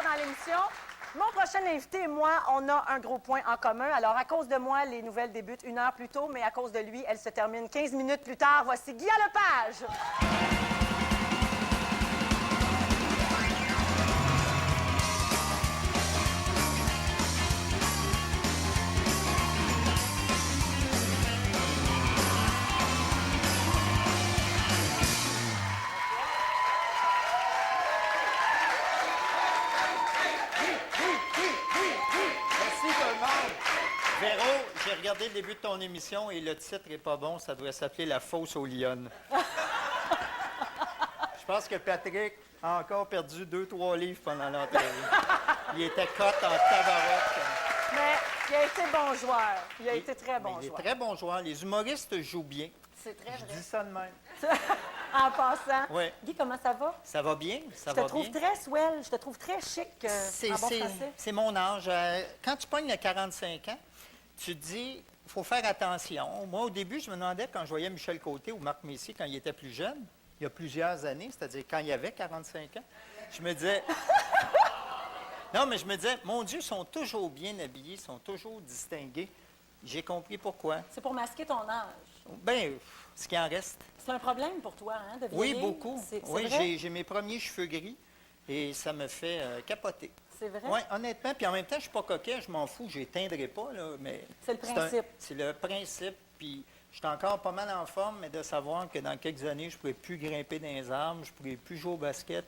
dans l'émission. Mon prochain invité et moi, on a un gros point en commun. Alors, à cause de moi, les nouvelles débutent 1 heure plus tôt, mais à cause de lui, elles se terminent 15 minutes plus tard. Voici Guy Lepage. Véro, j'ai regardé le début de ton émission et le titre est pas bon. Ça devrait s'appeler La fosse aux lionnes. Je pense que Patrick a encore perdu 2-3 livres pendant l'entrevue. Il était cote en tabarouette. Mais il a été bon joueur. Il a été très bon Il est joueur. très bon joueur. Les humoristes jouent bien. C'est très Je vrai. dis ça de même. En passant. Oui. Guy, comment ça va? Ça va bien? Ça Je te va trouve bien? très swell. Je te trouve très chic en bon français. C'est mon âge. Quand tu pognes à 45 ans, tu te dis, il faut faire attention. Moi, au début, je me demandais, quand je voyais Michel Côté ou Marc Messier, quand il était plus jeune, il y a plusieurs années, c'est-à-dire quand il avait 45 ans, je me disais... Non, mais je me disais, mon Dieu, ils sont toujours bien habillés, ils sont toujours distingués. J'ai compris pourquoi. C'est pour masquer ton âge. Bien, ce qui en reste. C'est un problème pour toi, hein, de Oui, vieillir? beaucoup. C'est Oui, vrai? j'ai mes premiers cheveux gris et ça me fait capoter. C'est vrai? Oui, honnêtement. Puis en même temps, je ne suis pas coquet, je m'en fous, je n'éteindrai pas, là, mais... C'est le principe. C'est le principe, puis je suis encore pas mal en forme, mais de savoir que dans quelques années, je ne pourrai plus grimper dans les arbres, je ne pourrai plus jouer au basket,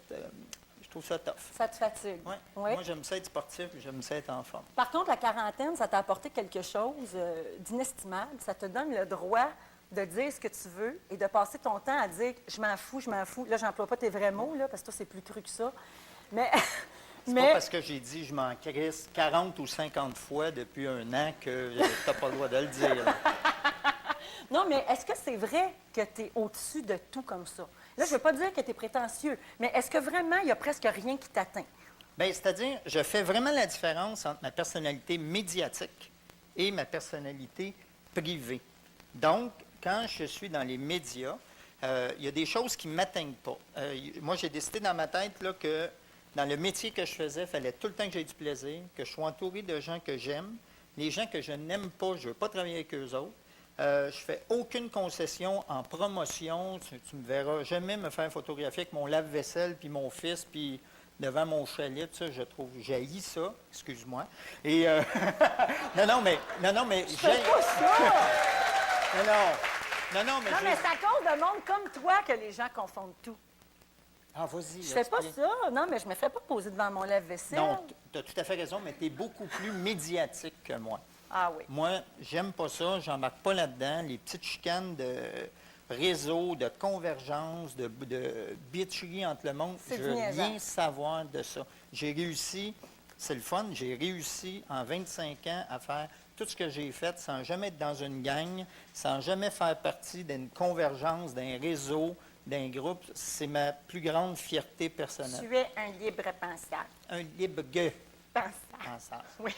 je trouve ça tough. Ça te fatigue? Ouais. Oui. Moi, j'aime ça être sportif, j'aime ça être en forme. Par contre, la quarantaine, ça t'a apporté quelque chose d'inestimable. Ça te donne le droit de dire ce que tu veux et de passer ton temps à dire « je m'en fous, je m'en fous ». Là, j'emploie pas tes vrais mots, là, parce que toi, c'est plus cru que ça. Mais... C'est pas parce que j'ai dit « je m'en crisse » 40 ou 50 fois depuis un an que tu n'as pas le droit de le dire. Là. Non, mais est-ce que c'est vrai que tu es au-dessus de tout comme ça? Là, je ne veux pas dire que tu es prétentieux, mais est-ce que vraiment, il n'y a presque rien qui t'atteint? Bien, c'est-à-dire, je fais vraiment la différence entre ma personnalité médiatique et ma personnalité privée. Donc, quand je suis dans les médias, il y a des choses qui ne m'atteignent pas. Moi, j'ai décidé dans ma tête là, que dans le métier que je faisais, il fallait tout le temps que j'aie du plaisir, que je sois entouré de gens que j'aime. Les gens que je n'aime pas, je ne veux pas travailler avec eux autres. Je ne fais aucune concession en promotion. Tu me verras jamais me faire photographier avec mon lave-vaisselle, puis mon fils, puis devant mon chalet. Ça, je trouve, j'haïs ça, excuse-moi. Et non, mais Je fais pas ça! non, mais Non, mais c'est à cause de monde comme toi que les gens confondent tout. Ah, vas-y. Je fais pas ça. Non, mais je me fais pas poser devant mon lave-vaisselle. Non, tu as tout à fait raison, mais tu es beaucoup plus médiatique que moi. Ah oui. Moi, j'aime pas ça, j'embarque pas là-dedans. Les petites chicanes de réseau, de convergence, de bitcherie entre le monde, C'est je du veux niaisage. rien savoir de ça. J'ai réussi, c'est le fun, j'ai réussi en 25 ans à faire tout ce que j'ai fait sans jamais être dans une gang, sans jamais faire partie d'une convergence, d'un réseau, d'un groupe. C'est ma plus grande fierté personnelle. Tu es un libre penseur. Un libre gueux Penseur. penseur. Oui.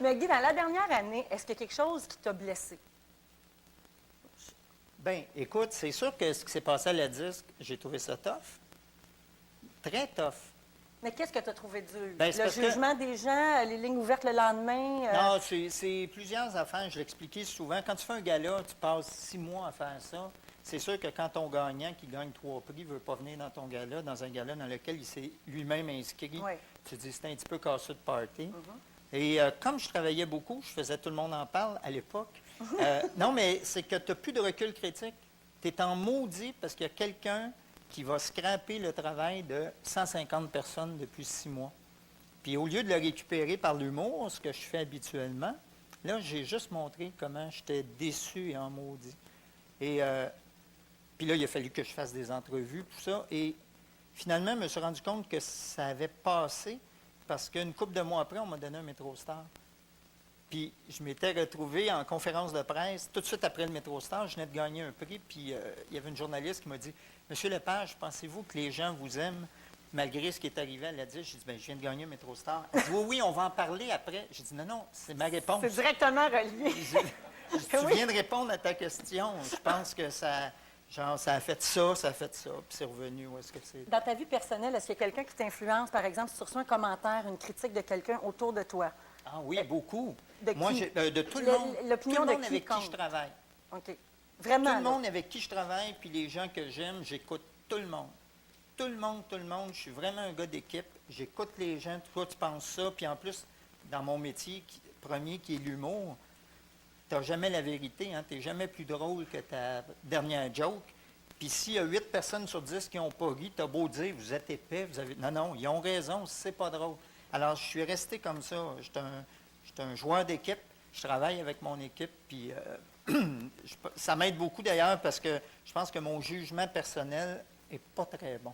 Mais Guy, dans la dernière année, est-ce qu'il y a quelque chose qui t'a blessé? Bien, écoute, c'est sûr que ce qui s'est passé à la disque, j'ai trouvé ça tough. Très tough. Mais qu'est-ce que tu as trouvé dur? Ben, c'est Le parce que- jugement des gens, les lignes ouvertes le lendemain? Non, c'est plusieurs affaires. Je l'expliquais souvent. Quand tu fais un gala, tu passes 6 mois à faire ça. C'est sûr que quand ton gagnant qui gagne 3 prix ne veut pas venir dans ton gala, dans un gala dans lequel il s'est lui-même inscrit, Oui. tu te dis c'est un petit peu casseux de party. Et comme je travaillais beaucoup, je faisais Tout le monde en parle à l'époque. Non, mais c'est que tu n'as plus de recul critique. Tu es en maudit parce qu'il y a quelqu'un qui va scraper le travail de 150 personnes depuis 6 mois. Puis au lieu de le récupérer par l'humour, ce que je fais habituellement, là, j'ai juste montré comment j'étais déçu et en maudit. Et puis là, il a fallu que je fasse des entrevues, tout ça. Et finalement, je me suis rendu compte que ça avait passé parce qu'une couple de mois après, on m'a donné un MétroStar. Puis je m'étais retrouvé en conférence de presse tout de suite après le MétroStar. Je venais de gagner un prix, puis il y avait une journaliste qui m'a dit « Monsieur Lepage, pensez-vous que les gens vous aiment malgré ce qui est arrivé à la disque? » J'ai dit « Bien, je viens de gagner un MétroStar. » Elle dit « Oui, oui, on va en parler après. » J'ai dit « Non, non, c'est ma réponse. » C'est directement relié. Tu viens de répondre à ta question. Je pense que ça Genre, ça a fait ça, puis c'est revenu où est-ce que c'est. Dans ta vie personnelle, est-ce qu'il y a quelqu'un qui t'influence, par exemple, si tu reçois un commentaire, une critique de quelqu'un autour de toi? Ah oui, beaucoup. De Moi, qui? de tout le monde. L'opinion Tout le de monde qui avec qui je compte? travaille. OK. Vraiment, Tout le là. monde avec qui je travaille, puis les gens que j'aime, j'écoute tout le monde. Tout le monde, tout le monde. Je suis vraiment un gars d'équipe. J'écoute les gens. Toi, tu penses ça. Puis en plus, dans mon métier premier, qui est l'humour, tu n'as jamais la vérité. Hein? Tu n'es jamais plus drôle que ta dernière joke. Puis s'il y a 8 personnes sur 10 qui n'ont pas ri, tu as beau dire, vous êtes épais, vous avez... Non, non, ils ont raison, c'est pas drôle. Alors, je suis resté comme ça. Je suis un joueur d'équipe. Je travaille avec mon équipe, puis ça m'aide beaucoup d'ailleurs parce que je pense que mon jugement personnel n'est pas très bon.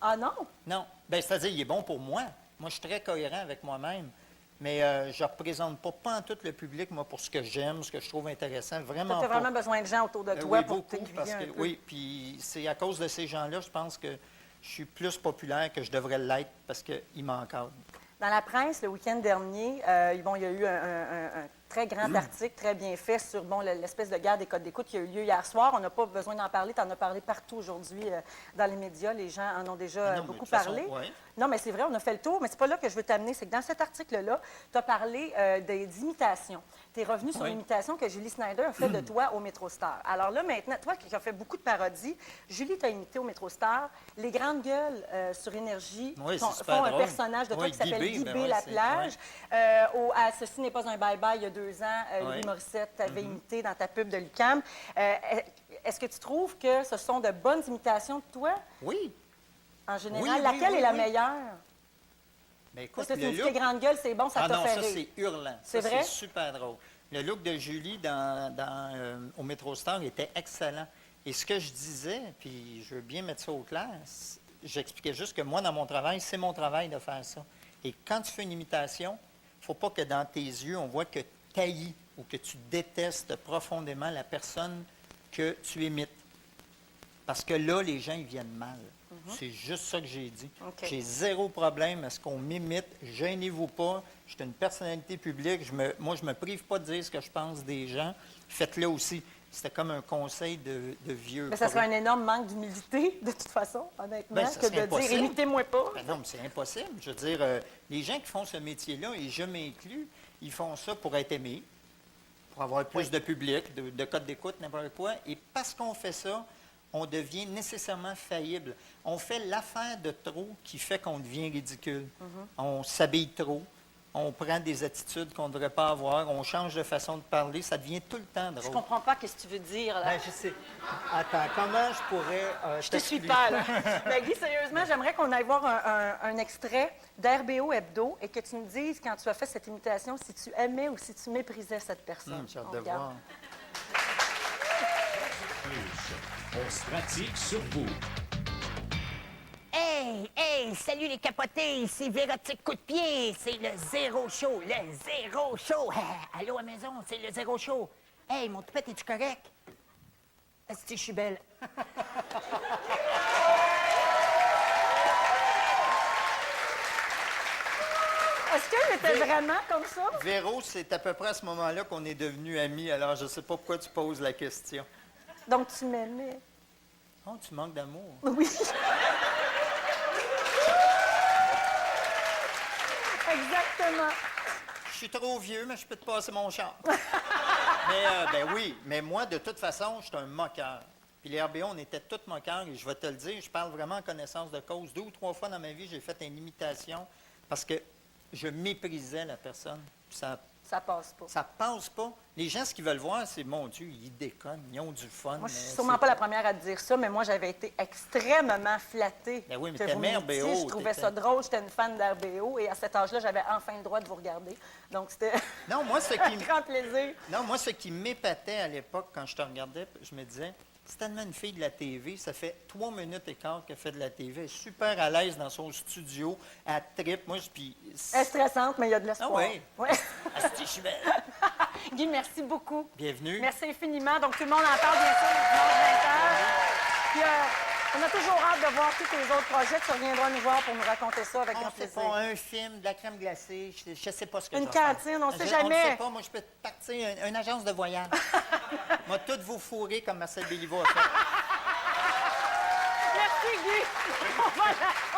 Ah non? Non. Bien, c'est-à-dire, il est bon pour moi. Moi, je suis très cohérent avec moi-même. Mais je ne représente pas en tout le public, moi, pour ce que j'aime, ce que je trouve intéressant. Vraiment Tu as pas. vraiment besoin de gens autour de toi Oui, pour beaucoup, t'aiguiller parce un que, peu. oui, puis c'est à cause de ces gens-là, je pense que je suis plus populaire que je devrais l'être parce qu'ils m'encadrent. Dans la presse, le week-end dernier, bon, il y a eu un très grand article, très bien fait, sur bon, l'espèce de guerre des codes d'écoute qui a eu lieu hier soir. On n'a pas besoin d'en parler. Tu en as parlé partout aujourd'hui dans les médias. Les gens en ont déjà Non, mais beaucoup de toute façon, parlé. ouais. Non, mais c'est vrai, on a fait le tour, mais c'est pas là que je veux t'amener. C'est que dans cet article-là, tu as parlé des imitations. Tu es revenu sur Oui. l'imitation que Julie Snyder a fait de toi au MetroStar. Alors là, maintenant, toi qui as fait beaucoup de parodies, Julie t'a imité au MetroStar. Les grandes gueules sur Énergie Oui, font c'est super un drôle. personnage de toi Oui, qui s'appelle Guy B, Guy ben B. oui, La c'est- plage. À Ceci n'est pas un bye-bye, il y a 2 ans, Louis Oui. Morissette t'avait imité dans ta pub de Lucam. Est-ce que tu trouves que ce sont de bonnes imitations de toi, Oui. en général? Oui, oui, Laquelle oui, est la oui. meilleure? Mais écoute, Parce que tu le me dis que look... les grandes gueules, c'est bon, ça Ah t'a non, fait ça, rire. c'est hurlant. C'est Ça, vrai? C'est super drôle. Le look de Julie au MetroStar était excellent. Et ce que je disais, puis je veux bien mettre ça au clair, j'expliquais juste que moi, dans mon travail, c'est mon travail de faire ça. Et quand tu fais une imitation, il ne faut pas que dans tes yeux, on voit que tu haïs ou que tu détestes profondément la personne que tu imites. Parce que là, les gens, ils viennent mal. C'est juste ça que j'ai dit. OK. J'ai zéro problème à ce qu'on m'imite. Gênez-vous pas. Je suis une personnalité publique. Moi, je ne me prive pas de dire ce que je pense des gens. Faites-le aussi. C'était comme un conseil de vieux. Mais ça serait un énorme manque d'humilité, de toute façon, honnêtement, Ben, ça que serait de impossible. dire « imitez-moi pas Ben non, mais c'est impossible. Je veux dire, les gens qui font ce métier-là, et je m'inclus, ils font ça pour être aimés, pour avoir plus de public, de codes d'écoute, n'importe quoi. Et parce qu'on fait ça, on devient nécessairement faillible. On fait l'affaire de trop qui fait qu'on devient ridicule. On s'habille trop. On prend des attitudes qu'on ne devrait pas avoir. On change de façon de parler. Ça devient tout le temps ». Je drôle. comprends pas ce que tu veux dire, là. Ben, je sais. Attends, comment je pourrais... Je te suis t'expliquer? pas, là. Ben, Guy, sérieusement, j'aimerais qu'on aille voir un extrait d'RBO Hebdo et que tu me dises, quand tu as fait cette imitation, si tu aimais ou si tu méprisais cette personne. J'ai hâte On de regarde. voir. On se pratique sur vous. Hey, salut les capotés, c'est Vérotique Coup-de-Pied, c'est le Zéro Show, le Zéro Show. Allô à maison, c'est le Zéro Show. Hey, mon toupette, es-tu correct? Est-ce que je suis belle? Est-ce que j'étais vraiment comme ça? Véro, c'est à peu près à ce moment-là qu'on est devenus amis, alors je ne sais pas pourquoi tu poses la question. Donc, tu m'aimais. Oh, tu manques d'amour. Oui. Exactement. Je suis trop vieux, mais je peux te passer mon char. Ben oui, mais moi, de toute façon, je suis un moqueur. Puis les RBO, on était tous moqueurs, et je vais te le dire, je parle vraiment en connaissance de cause. 2 ou 3 fois dans ma vie, j'ai fait une imitation parce que je méprisais la personne. Puis Ça passe pas. ça passe pas. Les gens, ce qu'ils veulent voir, c'est, mon Dieu, ils déconnent, ils ont du fun. Moi, je suis mais sûrement c'est pas la première à te dire ça, mais moi, j'avais été extrêmement flattée. Ben oui, mais que vous t'aimais m'imitiez. RBO, Je trouvais t'étais- ça drôle. J'étais une fan d'RBO et à cet âge-là, j'avais enfin le droit de vous regarder. Donc, c'était Non, moi, ce un qui, grand plaisir. non, moi, ce qui m'épatait à l'époque, quand je te regardais, je me disais, c'est tellement une fille de la TV, ça fait 3 minutes et quart qu'elle fait de la TV, elle est super à l'aise dans son studio, elle trippe. Moi, puis... Elle est stressante, mais il y a de l'espoir. Ah oui? Ouais. Asti, je suis belle. Guy, merci beaucoup. Bienvenue. Merci infiniment. Donc, tout le monde en parle, bien sûr, le dimanche 20h. Puis, on a toujours hâte de voir tous tes autres projets. Tu reviendras nous voir pour nous raconter ça avec On grand fait plaisir. pas un film, de la crème glacée, je ne sais pas ce que Une je vais faire. cantine, on sait On jamais. ne sait pas, moi, je peux partir une agence de voyage. Moi, tout vous fourrer comme Marcel Béliveau a fait. Voilà.